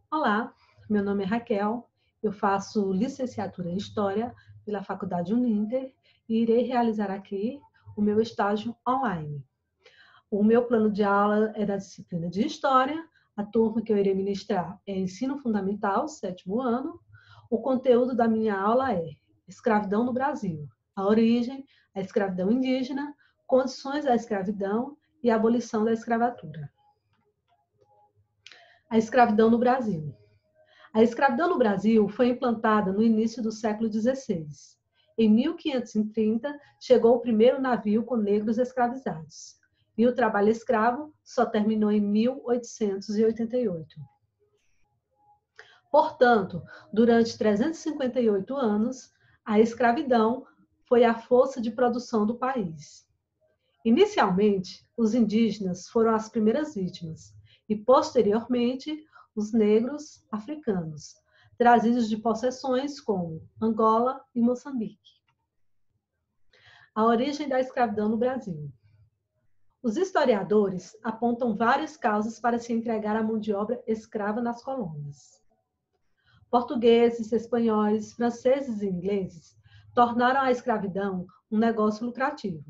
Olá, meu nome é Raquel, eu faço licenciatura em História pela Faculdade Uninter e irei realizar aqui o meu estágio online. O meu plano de aula é da disciplina de História, a turma que eu irei ministrar é Ensino Fundamental, 7º ano. O conteúdo da minha aula é Escravidão no Brasil, a origem, a escravidão indígena, condições da escravidão e a abolição da escravatura. A escravidão no Brasil. A escravidão no Brasil foi implantada no início do século XVI. Em 1530, chegou o primeiro navio com negros escravizados. E o trabalho escravo só terminou em 1888. Portanto, durante 358 anos, a escravidão foi a força de produção do país. Inicialmente, os indígenas foram as primeiras vítimas e, posteriormente, os negros africanos, trazidos de possessões como Angola e Moçambique. A origem da escravidão no Brasil. Os historiadores apontam várias causas para se entregar a mão de obra escrava nas colônias. Portugueses, espanhóis, franceses e ingleses tornaram a escravidão um negócio lucrativo.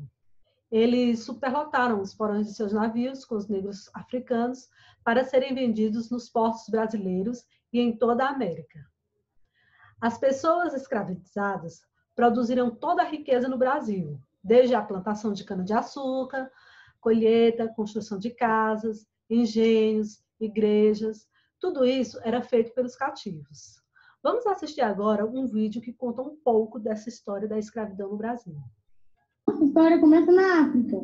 Eles superlotaram os porões de seus navios com os negros africanos para serem vendidos nos portos brasileiros e em toda a América. As pessoas escravizadas produziram toda a riqueza no Brasil, desde a plantação de cana-de-açúcar, colheita, construção de casas, engenhos, igrejas. Tudo isso era feito pelos cativos. Vamos assistir agora um vídeo que conta um pouco dessa história da escravidão no Brasil. Nossa história começa na África.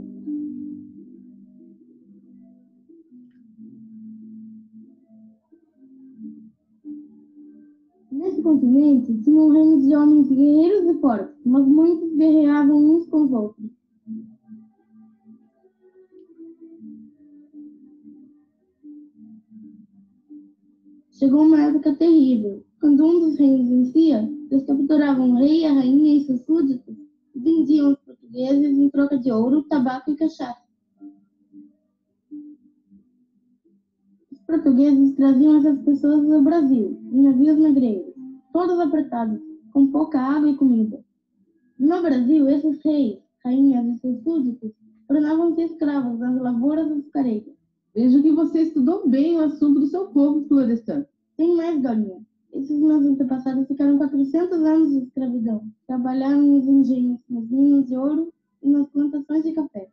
Nesse continente tinha um reino de homens guerreiros e fortes, mas muitos guerreavam uns com os outros. Chegou uma época terrível, quando um dos reinos vencia, eles capturavam o rei, a rainha e seus súditos e vendiam os portugueses em troca de ouro, tabaco e cachaça. Os portugueses traziam essas pessoas ao Brasil, em navios negreiros, todos apertados, com pouca água e comida. No Brasil, esses reis, rainhas e seus súditos tornavam-se escravos das lavouras açucareiras. Vejo que você estudou bem o assunto do seu povo, Florestan. Tem mais, Dorinha. Esses meus antepassados ficaram 400 anos de escravidão. Trabalharam nos engenhos, nas minas de ouro e nas plantações de café.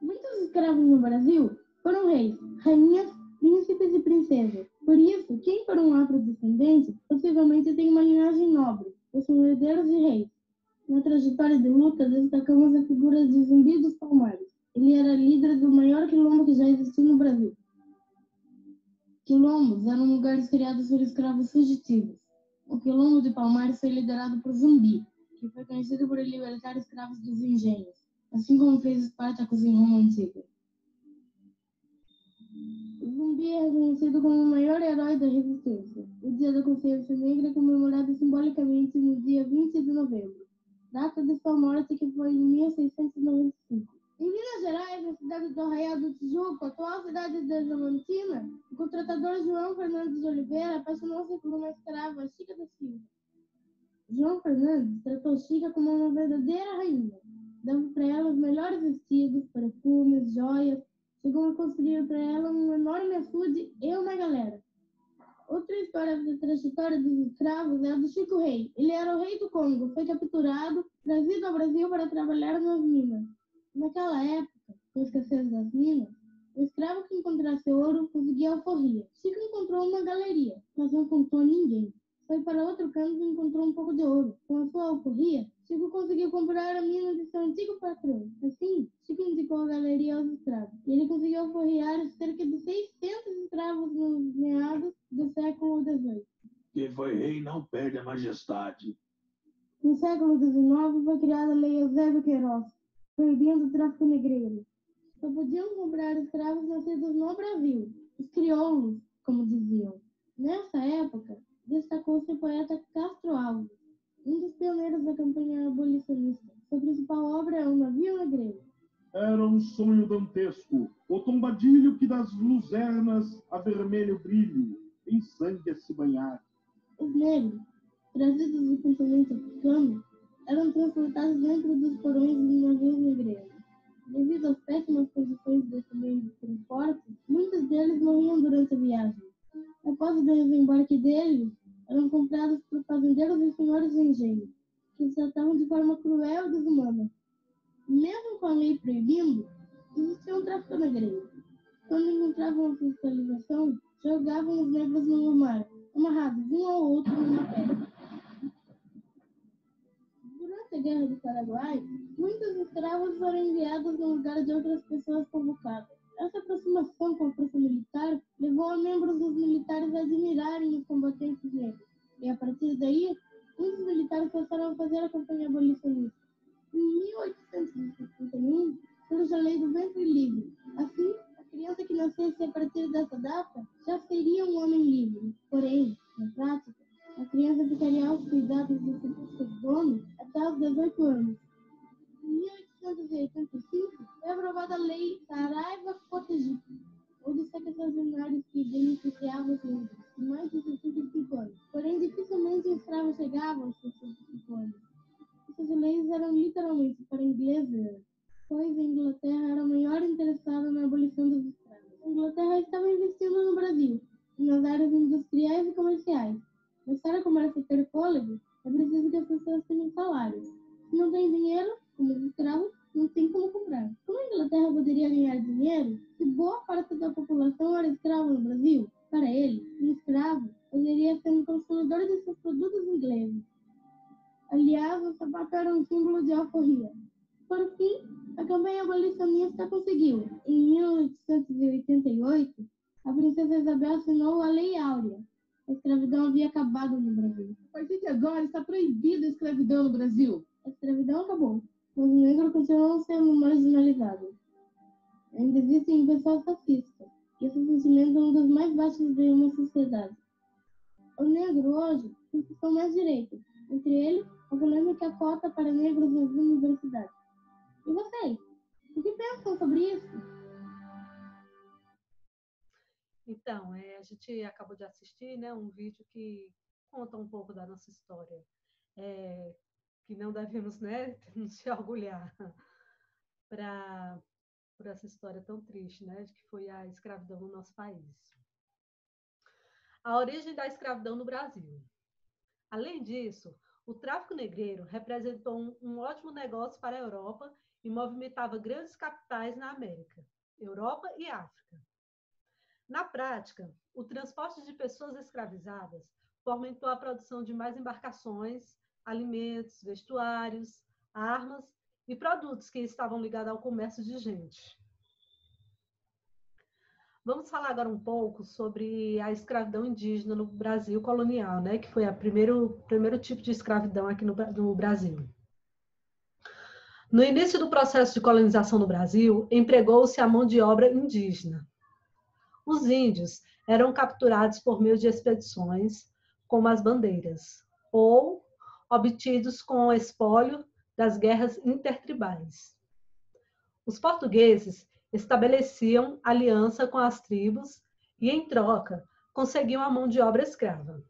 Muitos escravos no Brasil foram reis, rainhas, príncipes e princesas. Por isso, quem for um afrodescendente possivelmente tem uma linhagem nobre, pois são herdeiros de reis. Na trajetória de luta, destacamos a figura de Zumbi dos Palmares. Ele era líder do maior quilombo que já existiu no Brasil. Quilombos eram lugares criados por escravos fugitivos. O quilombo de Palmares foi liderado por Zumbi, que foi conhecido por libertar escravos dos engenhos, assim como fez Espartacus em Roma Antiga. Zumbi é reconhecido como o maior herói da resistência. O Dia da Consciência Negra é comemorado simbolicamente no dia 20 de novembro, data de sua morte que foi em 1695. Em Minas Gerais, na cidade do Arraial do Tijuco, atual cidade de Diamantina, o contratador João Fernandes de Oliveira apaixonou-se por uma escrava, Chica da Silva. João Fernandes tratou Chica como uma verdadeira rainha, dando para ela os melhores vestidos, perfumes, joias. Chegou a construir para ela um enorme açude e uma galera. Outra história da trajetória dos escravos é a do Chico Rei. Ele era o rei do Congo, foi capturado, trazido ao Brasil para trabalhar nas minas. Naquela época, com a escassez das minas, o escravo que encontrasse ouro conseguia alforria. Chico encontrou uma galeria, mas não contou a ninguém. Foi para outro canto e encontrou um pouco de ouro. Com a sua alforria, Chico conseguiu comprar a mina de seu antigo patrão. Assim, Chico indicou a galeria aos escravos. E ele conseguiu alforriar cerca de 600 escravos nos meados do século XVIII. Quem foi rei não perde a majestade. No século XIX foi criada a Lei Eusébio Queiroz, proibindo o tráfico negreiro. Só podiam comprar escravos nascidos no Brasil, os crioulos, como diziam. Nessa época, destacou-se o poeta Castro Alves. um dos pioneiros da campanha abolicionista. Sua principal obra é O Navio Negreiro. Era um sonho dantesco, o tombadilho que das luzernas a vermelho brilho, em sangue a se banhar. Os negros, trazidos do continente africano, eram transportados dentro dos porões dos navios negreiros. Devido às péssimas condições desse meio de transporte, muitos deles morriam durante a viagem. Após o desembarque deles, eram comprados por fazendeiros e senhores de engenho, que os tratavam de forma cruel e desumana. Mesmo com a lei proibindo, existia um tráfico negreiro. Quando encontravam a fiscalização, jogavam os negros no mar, amarrados um ao outro numa pedra. Durante a Guerra do Paraguai, muitos escravos foram enviados no lugar de outras pessoas convocadas. Essa aproximação com a força militar levou a membros dos militares a admirarem os combatentes negros. E a partir daí, muitos militares passaram a fazer a campanha abolicionista. Em 1861, surge a lei do ventre livre. Assim, a criança que nascesse a partir dessa data já seria um homem livre. Porém, na prática, a criança ficaria aos cuidados do seu dono até os 18 anos. Em 1885, foi aprovada a Lei Saraiva-Cotegipe, ou dos sequestracionários que beneficiavam os negros de mais de 65 anos. Porém, dificilmente os escravos chegavam aos 65 anos. Essas leis eram literalmente para ingleses, pois a Inglaterra era a maior interessada na abolição dos escravos. A Inglaterra estava investindo no Brasil, nas áreas industriais e comerciais. Mas para o comércio ter fôlego, é preciso que as pessoas tenham salário. Se não tem dinheiro, como os escravos, não tem como comprar. Como a Inglaterra poderia ganhar dinheiro se boa parte da população era escrava no Brasil? Para ele, um escravo poderia ser um consumidor de seus produtos ingleses. Aliás, o sapato era um símbolo de alforria. Por fim, a campanha abolicionista conseguiu. Em 1888, a princesa Isabel assinou a Lei Áurea. A escravidão havia acabado no Brasil. A partir de agora está proibida a escravidão no Brasil. A escravidão acabou, mas os negros continuam sendo marginalizados. Ainda existem pessoas fascistas, e esse sentimento é um dos mais baixos de uma sociedade. O negro hoje conquistou mais direitos, entre eles a polêmica cota para negros nas universidades. E vocês? O que pensam sobre isso? Então, a gente acabou de assistir, né, um vídeo que conta um pouco da nossa história, que não devemos, né, nos orgulhar por essa história tão triste, né, de que foi a escravidão no nosso país. A origem da escravidão no Brasil. Além disso, o tráfico negreiro representou um ótimo negócio para a Europa e movimentava grandes capitais na América, Europa e África. Na prática, o transporte de pessoas escravizadas fomentou a produção de mais embarcações, alimentos, vestuários, armas e produtos que estavam ligados ao comércio de gente. Vamos falar agora um pouco sobre a escravidão indígena no Brasil colonial, né, que foi o primeiro tipo de escravidão aqui no Brasil. No início do processo de colonização no Brasil, empregou-se a mão de obra indígena. Os índios eram capturados por meio de expedições, como as bandeiras, ou obtidos com o espólio das guerras intertribais. Os portugueses estabeleciam aliança com as tribos e, em troca, conseguiam a mão de obra escrava.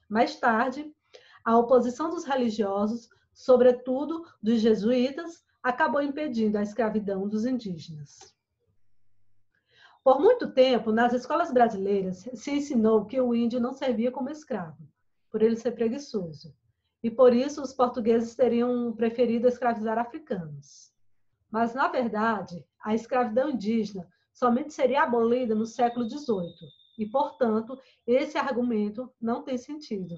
Mais tarde, a oposição dos religiosos, sobretudo dos jesuítas, acabou impedindo a escravidão dos indígenas. Por muito tempo, nas escolas brasileiras, se ensinou que o índio não servia como escravo, por ele ser preguiçoso, e por isso os portugueses teriam preferido escravizar africanos. Mas, na verdade, a escravidão indígena somente seria abolida no século XVIII, e, portanto, esse argumento não tem sentido.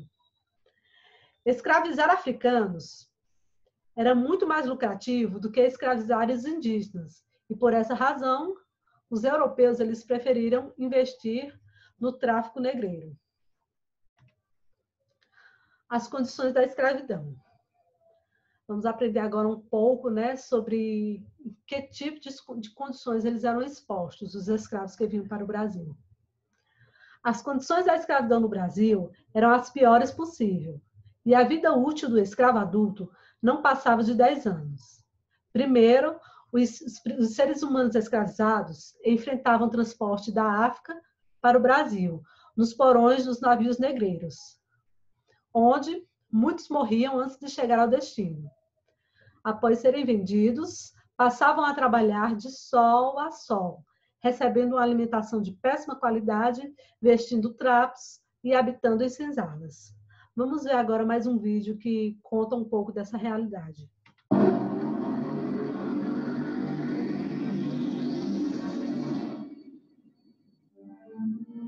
Escravizar africanos era muito mais lucrativo do que escravizar os indígenas, e, por essa razão, os europeus eles preferiram investir no tráfico negreiro. As condições da escravidão. Vamos aprender agora um pouco, né, sobre que tipo de condições eles eram expostos, os escravos que vinham para o Brasil. As condições da escravidão no Brasil eram as piores possíveis, e a vida útil do escravo adulto não passava de 10 anos. Primeiro, os seres humanos escravizados enfrentavam o transporte da África para o Brasil, nos porões dos navios negreiros, onde muitos morriam antes de chegar ao destino. Após serem vendidos, passavam a trabalhar de sol a sol, recebendo uma alimentação de péssima qualidade, vestindo trapos e habitando em senzalas. Vamos ver agora mais um vídeo que conta um pouco dessa realidade.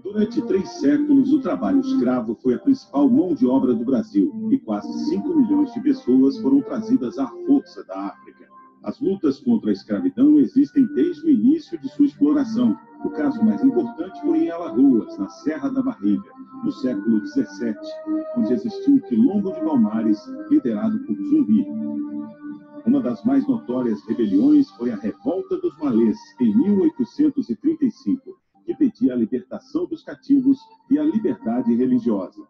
Durante 3 séculos, o trabalho escravo foi a principal mão de obra do Brasil e quase 5 milhões de pessoas foram trazidas à força da África. As lutas contra a escravidão existem desde o início de sua exploração. O caso mais importante foi em Alagoas, na Serra da Barriga, no século XVII, onde existiu um quilombo de Palmares liderado por Zumbi. Uma das mais notórias rebeliões foi a Revolta dos Malês, em 1835, que pedia a libertação dos cativos e a liberdade religiosa.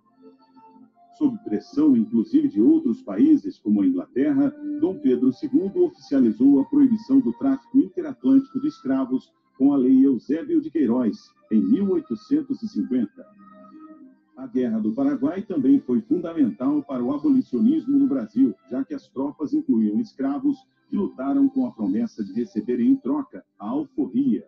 Sob pressão, inclusive, de outros países, como a Inglaterra, Dom Pedro II oficializou a proibição do tráfico interatlântico de escravos com a Lei Eusébio de Queiroz, em 1850. A Guerra do Paraguai também foi fundamental para o abolicionismo no Brasil, já que as tropas incluíam escravos que lutaram com a promessa de receberem em troca a alforria.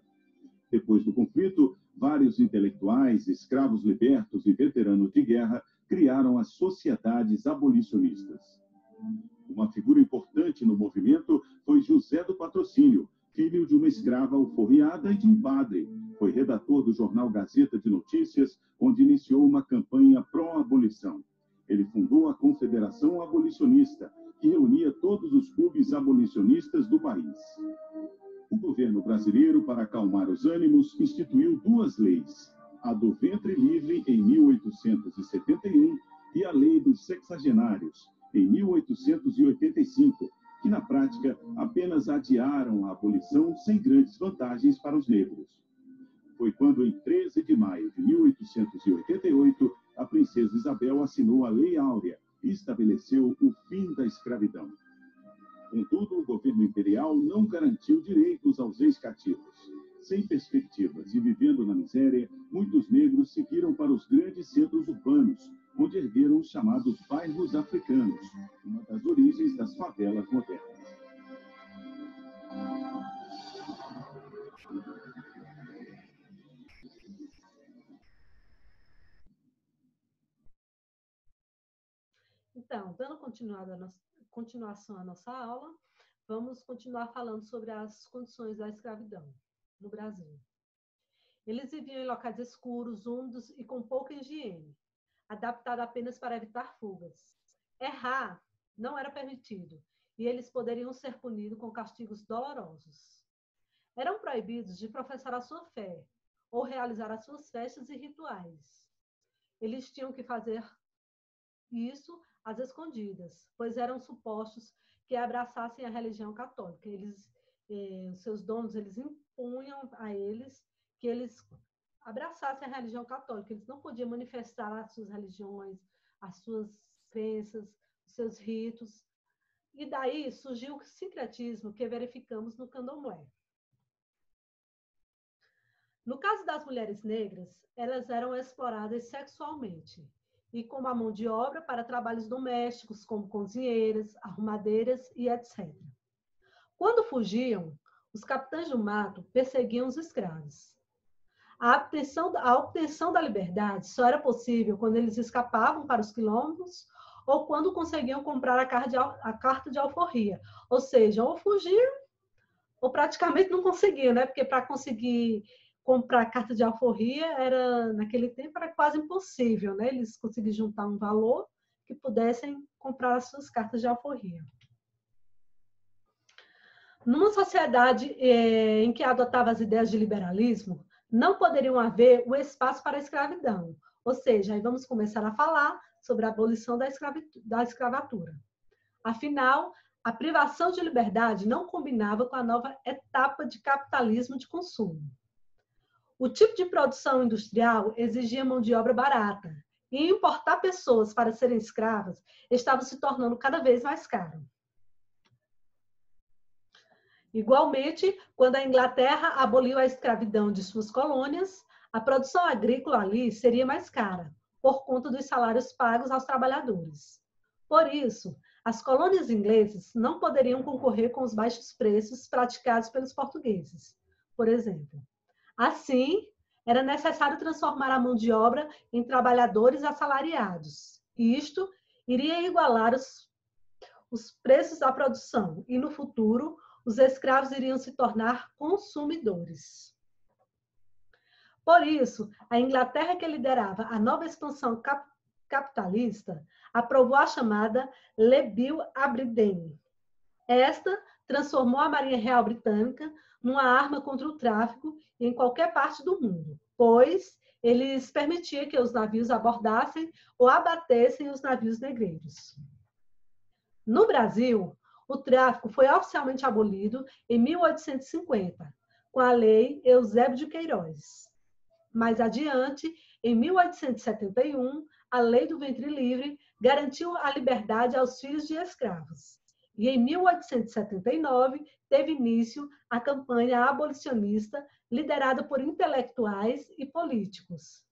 Depois do conflito, vários intelectuais, escravos libertos e veteranos de guerra criaram as sociedades abolicionistas. Uma figura importante no movimento foi José do Patrocínio, filho de uma escrava alforriada e de um padre. Foi redator do jornal Gazeta de Notícias, onde iniciou uma campanha pró-abolição. Ele fundou a Confederação Abolicionista, que reunia todos os clubes abolicionistas do país. O governo brasileiro, para acalmar os ânimos, instituiu 2 leis: a do ventre livre, em 1871, e a Lei dos Sexagenários, em 1885, que, na prática, apenas adiaram a abolição sem grandes vantagens para os negros. Foi quando, em 13 de maio de 1888, a princesa Isabel assinou a Lei Áurea e estabeleceu o fim da escravidão. Contudo, o governo imperial não garantiu direitos aos ex-cativos. Sem perspectivas e vivendo na miséria, muitos negros seguiram para os grandes centros urbanos, onde ergueram os chamados bairros africanos, uma das origens das favelas modernas. Então, dando continuação à nossa aula, vamos continuar falando sobre as condições da escravidão no Brasil. Eles viviam em locais escuros, úmidos e com pouca higiene, adaptado apenas para evitar fugas. Errar não era permitido e eles poderiam ser punidos com castigos dolorosos. Eram proibidos de professar a sua fé ou realizar as suas festas e rituais. Eles tinham que fazer isso às escondidas, pois eram supostos que abraçassem a religião católica. Os seus donos, eles impunham a eles que eles abraçassem a religião católica. Eles não podiam manifestar as suas religiões, as suas crenças, os seus ritos. E daí surgiu o sincretismo que verificamos no candomblé. No caso das mulheres negras, elas eram exploradas sexualmente e como a mão de obra para trabalhos domésticos, como cozinheiras, arrumadeiras e etc. Quando fugiam, os capitães do mato perseguiam os escravos. A obtenção da liberdade só era possível quando eles escapavam para os quilombos ou quando conseguiam comprar a carta de alforria. Ou seja, ou fugiam ou praticamente não conseguiam, né? Porque para conseguir comprar a carta de alforria, naquele tempo era quase impossível, né? Eles conseguiam juntar um valor que pudessem comprar as suas cartas de alforria. Numa sociedade em que adotava as ideias de liberalismo, não poderiam haver o espaço para a escravidão. Ou seja, aí vamos começar a falar sobre a abolição da escravatura. Afinal, a privação de liberdade não combinava com a nova etapa de capitalismo de consumo. O tipo de produção industrial exigia mão de obra barata E importar pessoas para serem escravas estava se tornando cada vez mais caro. Igualmente, quando a Inglaterra aboliu a escravidão de suas colônias, a produção agrícola ali seria mais cara, por conta dos salários pagos aos trabalhadores. Por isso, as colônias inglesas não poderiam concorrer com os baixos preços praticados pelos portugueses, por exemplo. Assim, era necessário transformar a mão de obra em trabalhadores assalariados. Isto iria igualar os preços da produção e, no futuro, os escravos iriam se tornar consumidores. Por isso, a Inglaterra, que liderava a nova expansão capitalista, aprovou a chamada Lei Bill Aberdeen. Esta transformou a Marinha Real Britânica numa arma contra o tráfico em qualquer parte do mundo, pois eles permitiam que os navios abordassem ou abatessem os navios negreiros. No Brasil, o tráfico foi oficialmente abolido em 1850, com a Lei Eusébio de Queiroz. Mais adiante, em 1871, a Lei do Ventre Livre garantiu a liberdade aos filhos de escravos. E em 1879, teve início a campanha abolicionista liderada por intelectuais e políticos.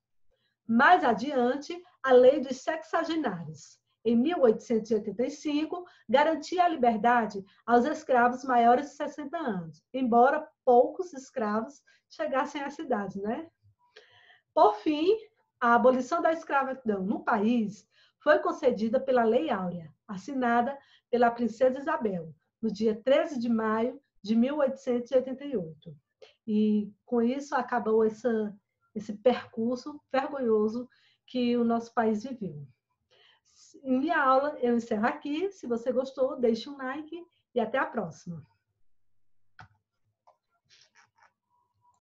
Mais adiante, a Lei dos Sexagenários. Em 1885, garantia a liberdade aos escravos maiores de 60 anos, embora poucos escravos chegassem à cidade, né? Por fim, a abolição da escravidão no país foi concedida pela Lei Áurea, assinada pela Princesa Isabel, no dia 13 de maio de 1888. E com isso acabou esse percurso vergonhoso que o nosso país viveu. Em minha aula, eu encerro aqui. Se você gostou, deixe um like e até a próxima.